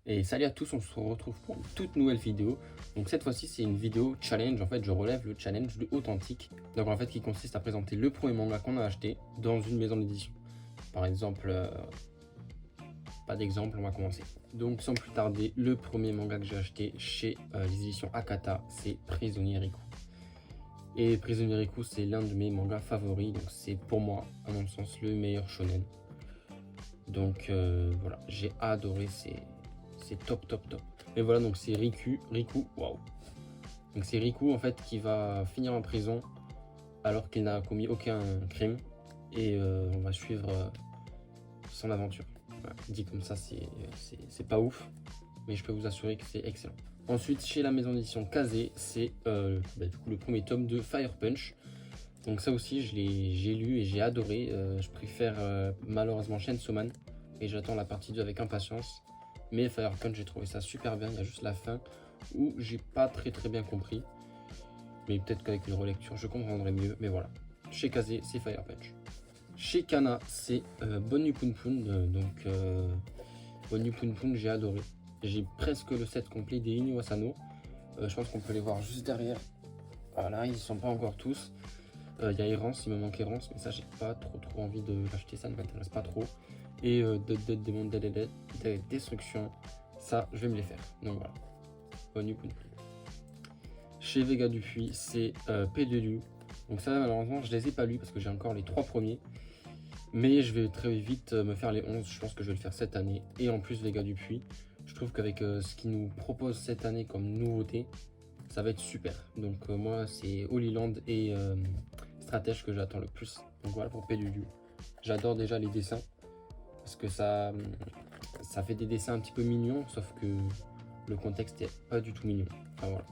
Et salut à tous, on se retrouve pour une toute nouvelle vidéo. Donc cette fois-ci c'est une vidéo challenge, en fait je relève le challenge du authentique. Donc en fait qui consiste à présenter le premier manga qu'on a acheté dans une maison d'édition. Par exemple, pas d'exemple, on va commencer. Donc sans plus tarder, le premier manga que j'ai acheté chez les éditions Akata, c'est Prisonnier Riku. Et Prisonnier Riku c'est l'un de mes mangas favoris, donc c'est pour moi, à mon sens, le meilleur shonen. Donc voilà, j'ai adoré, c'est top. Mais voilà, donc c'est Riku, waouh. Donc c'est Riku en fait qui va finir en prison alors qu'il n'a commis aucun crime. Et on va suivre son aventure. Voilà, dit comme ça, c'est pas ouf, mais je peux vous assurer que c'est excellent. Ensuite, chez la maison d'édition Kazé, c'est du coup le premier tome de Fire Punch. Donc ça aussi, j'ai lu et j'ai adoré. Je préfère malheureusement Chainsaw Man et j'attends la partie 2 avec impatience. Mais Fire Punch, j'ai trouvé ça super bien. Il y a juste la fin où j'ai pas très bien compris. Mais peut-être qu'avec une relecture, je comprendrai mieux. Mais voilà. Chez Kazé, c'est Fire Punch. Chez Kana, c'est Bonne Pun Pun. Bonne Pun Pun, j'ai adoré. J'ai presque le set complet des Iniwasano. Je pense qu'on peut les voir juste derrière. Voilà, ils sont pas encore tous. Il y a Errance, il me manque Errance, mais ça j'ai pas trop envie de l'acheter, ça ne m'intéresse pas trop. Et Dead Demon Destruction, ça je vais me les faire. Donc voilà. Bonne. Chez Vega Dupuis, c'est P2U. Donc ça malheureusement je les ai pas lus parce que j'ai encore les 3 premiers. Mais je vais très vite me faire les 11, je pense que je vais le faire cette année. Et en plus Vega Dupuis, je trouve qu'avec ce qu'ils nous propose cette année comme nouveauté, ça va être super. Donc moi c'est Holy Land et Stratège que j'attends le plus. Donc voilà pour P2U. J'adore déjà les dessins parce que ça fait des dessins un petit peu mignons, sauf que le contexte est pas du tout mignon. Enfin voilà.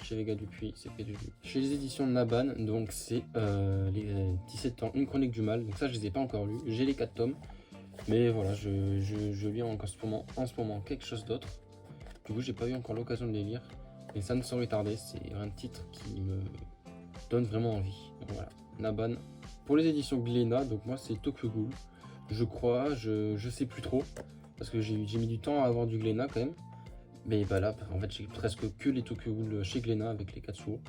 Chez Vega Dupuis, c'est P2U. Chez les éditions Naban, donc c'est les 17 ans, une chronique du mal. Donc ça je les ai pas encore lus. J'ai les 4 tomes. Mais voilà, je lis en ce moment quelque chose d'autre. Du coup j'ai pas eu encore l'occasion de les lire. Mais ça ne saurait tarder, c'est un titre qui me donne vraiment envie. Donc voilà, Naban. Pour les éditions Glénat, donc moi c'est Tokyo Ghoul. Je crois, je sais plus trop. Parce que j'ai mis du temps à avoir du Glénat quand même. Mais bah là, en fait j'ai presque que les Tokyo Ghoul chez Glénat avec les Katsuo.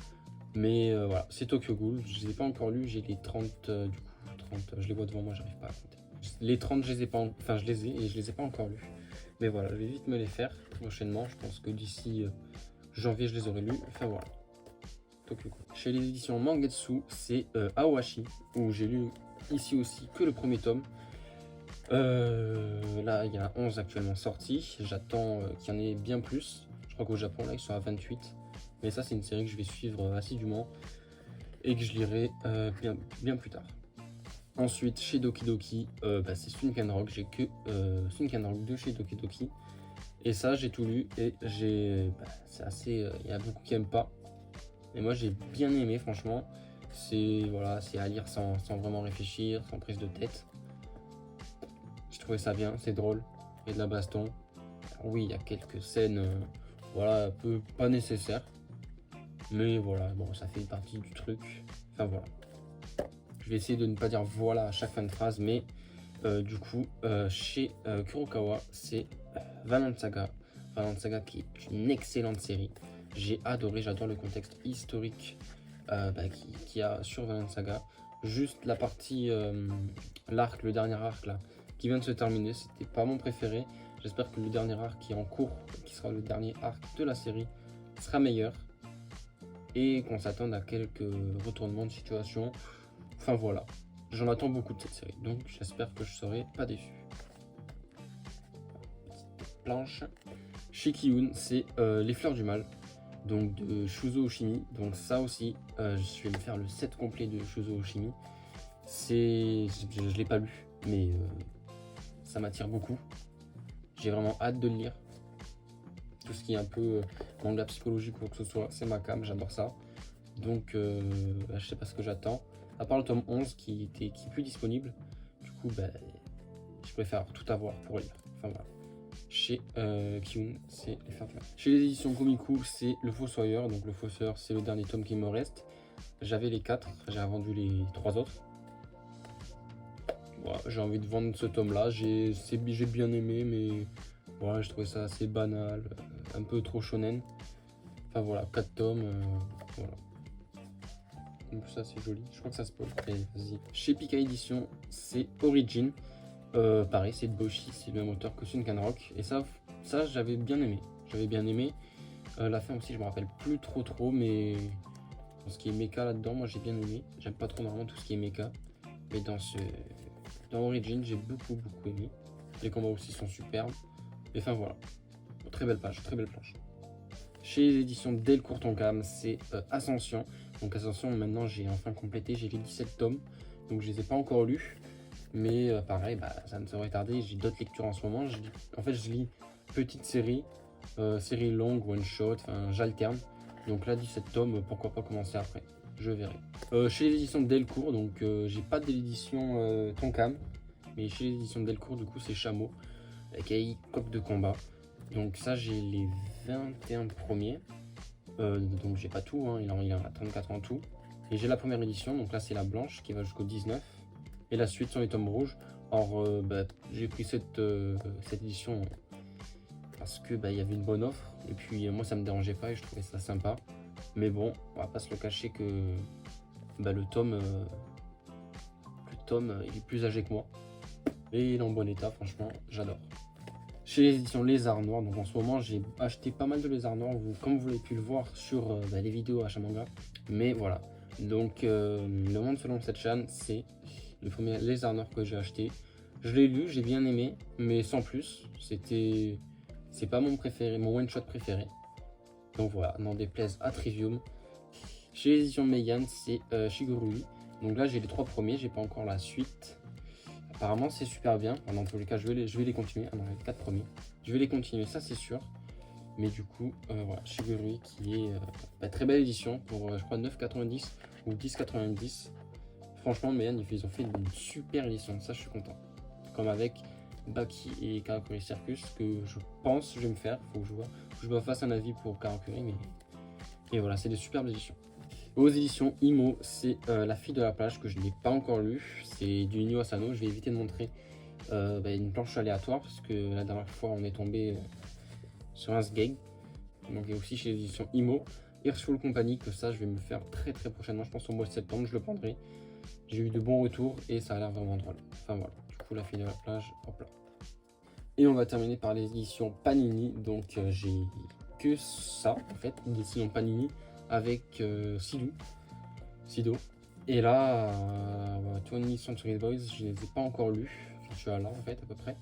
Mais voilà, c'est Tokyo Ghoul. Je les ai pas encore lus, j'ai les 30 du coup. 30, je les vois devant moi, j'arrive pas à compter. Les 30 je les ai pas, enfin je les ai et je les ai pas encore lus. Mais voilà, je vais vite me les faire prochainement. Je pense que d'ici janvier je les aurai lus. Enfin voilà. Tokyo Ghoul. Chez les éditions Mangetsu, c'est Aohashi, où j'ai lu ici aussi que le premier tome. Là, il y en a 11 actuellement sortis. J'attends qu'il y en ait bien plus. Je crois qu'au Japon, là, ils sont à 28. Mais ça, c'est une série que je vais suivre assidûment et que je lirai bien plus tard. Ensuite, chez Doki Doki, c'est Sunken Rock. J'ai que Sunken Rock 2 chez Doki Doki. Et ça, j'ai tout lu et c'est assez. Il y a beaucoup qui n'aiment pas. Mais moi, j'ai bien aimé, franchement. C'est voilà, c'est à lire sans vraiment réfléchir, sans prise de tête. J'ai trouvé ça bien, c'est drôle. Il y a de la baston. Alors oui, il y a quelques scènes, voilà, un peu pas nécessaires. Mais voilà, bon, ça fait partie du truc. Enfin voilà. Je vais essayer de ne pas dire voilà à chaque fin de phrase, mais du coup, chez Kurokawa, c'est Vinland Saga. Vinland Saga qui est une excellente série. J'ai adoré, j'adore le contexte historique qu'il y a sur Vinland Saga. Juste la partie, l'arc, le dernier arc là, qui vient de se terminer, c'était pas mon préféré. J'espère que le dernier arc qui est en cours, qui sera le dernier arc de la série, sera meilleur. Et qu'on s'attende à quelques retournements de situation. Enfin voilà, j'en attends beaucoup de cette série, donc j'espère que je serai pas déçu. Petite planche. Chez Kiyun, c'est Les Fleurs du Mal, donc de Shuzo Oshimi. Donc ça aussi, je vais me faire le set complet de Shuzo Oshimi. Je l'ai pas lu, mais ça m'attire beaucoup. J'ai vraiment hâte de le lire. Tout ce qui est un peu manga psychologique ou quoi que ce soit, c'est ma cam, j'adore ça. Donc je sais pas ce que j'attends. À part le tome 11 qui est plus disponible. Du coup, je préfère tout avoir pour lire. Enfin voilà. Chez Kiyun, c'est Les Fleurs du Mal. Chez les éditions Komiku, c'est Le Fossoyeur. Donc Le Fossoyeur, c'est le dernier tome qui me reste. J'avais les 4, j'ai vendu les 3 autres. Voilà, j'ai envie de vendre ce tome là, j'ai bien aimé, mais Voilà, je trouvais ça assez banal, un peu trop shonen. Enfin voilà, 4 tomes, voilà. Donc ça c'est joli, je crois que ça spoil. Allez, vas-y. Chez Pika Édition, c'est Origin. Pareil, c'est de Boshi, c'est le même auteur que Sunken Rock. Et ça j'avais bien aimé. J'avais bien aimé. La fin aussi, je me rappelle plus trop, mais dans ce qui est mecha là-dedans, moi j'ai bien aimé. J'aime pas trop normalement tout ce qui est mecha. Mais dans Origin, j'ai beaucoup aimé. Les combats aussi sont superbes. Et enfin voilà. Très belle page, très belle planche. Chez les éditions Delcourt Tonkam, c'est Ascension. Donc Ascension, maintenant j'ai enfin complété, j'ai les 17 tomes. Donc je les ai pas encore lus. Mais pareil, ça ne saurait tarder. J'ai d'autres lectures en ce moment. Je lis petite série, série longue, one shot, enfin j'alterne. Donc là 17 tomes, pourquoi pas commencer après. Je verrai. Chez les éditions Delcourt, donc j'ai pas de l'édition Tonkam. Mais chez les éditions Delcourt, du coup c'est Chameau. Avec AI Coq de combat. Donc ça j'ai les 21 premiers. Donc j'ai pas tout, hein. Il en a 34 en tout. Et j'ai la première édition, donc là c'est la blanche qui va jusqu'au 19. Et la suite sont les tomes rouges. Or j'ai pris cette édition parce que il y avait une bonne offre. Et puis moi ça me dérangeait pas et je trouvais ça sympa. Mais bon, on va pas se le cacher que le tome il est plus âgé que moi. Et il est en bon état, franchement, j'adore. Chez les éditions Lézard Noir, donc en ce moment j'ai acheté pas mal de Lézard Noir, comme vous l'avez pu le voir sur les vidéos Achat Manga. Mais voilà, donc Le Monde selon cette chaîne, c'est le premier Lézard Noir que j'ai acheté. Je l'ai lu, j'ai bien aimé, mais sans plus. C'est pas mon préféré, mon one shot préféré. Donc voilà, n'en déplaise à Trivium. Chez les éditions Meian, c'est Shigurui. Donc là j'ai les 3 premiers, j'ai pas encore la suite. Apparemment c'est super bien, dans tous les cas je vais les continuer, ah non les 4 premiers, je vais les continuer, ça c'est sûr. Mais du coup voilà, Shigurui qui est très belle édition pour je crois 9,90 ou 10,90. Franchement Meian ils ont fait une super édition, ça je suis content. Comme avec Baki et Karakuri Circus que je pense je vais me faire, faut que je me fasse un avis pour Karakuri, mais et voilà, c'est des superbes éditions. Aux éditions Imo, c'est La fille de la plage que je n'ai pas encore lu. C'est du Inyo Asano. Je vais éviter de montrer une planche aléatoire parce que la dernière fois on est tombé sur un sgeg. Donc et aussi chez les éditions Imo. Earthful Company, que ça je vais me faire très prochainement. Je pense au mois de septembre, je le prendrai. J'ai eu de bons retours et ça a l'air vraiment drôle. Enfin voilà, du coup La fille de la plage, hop là. Et on va terminer par les éditions Panini. Donc j'ai que ça en fait, des éditions Panini avec Sido. Et là, 20 Century Boys, je ne les ai pas encore lus. Je suis à là en fait à peu près.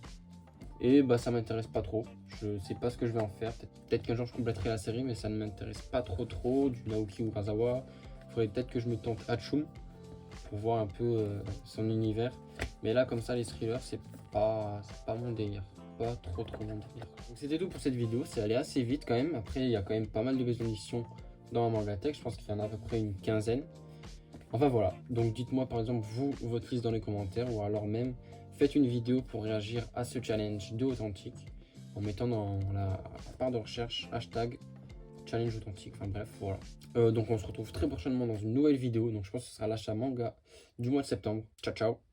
Et ça m'intéresse pas trop. Je sais pas ce que je vais en faire. Peut-être qu'un jour je compléterai la série, mais ça ne m'intéresse pas trop. Du Naoki Urasawa. Il faudrait peut-être que je me tente Hatsum pour voir un peu son univers. Mais là, comme ça, les thrillers, c'est pas mon délire. Pas trop mon délire. Donc c'était tout pour cette vidéo. C'est allé assez vite quand même. Après, il y a quand même pas mal de maisons d'édition dans la Mangatech. Je pense qu'il y en a à peu près une quinzaine. Enfin voilà, donc dites-moi par exemple vous, votre liste dans les commentaires, ou alors même faites une vidéo pour réagir à ce challenge de authentique en mettant dans la barre de recherche hashtag challenge authentique, enfin bref voilà. Donc on se retrouve très prochainement dans une nouvelle vidéo, donc je pense que ce sera l'achat manga du mois de septembre. Ciao ciao.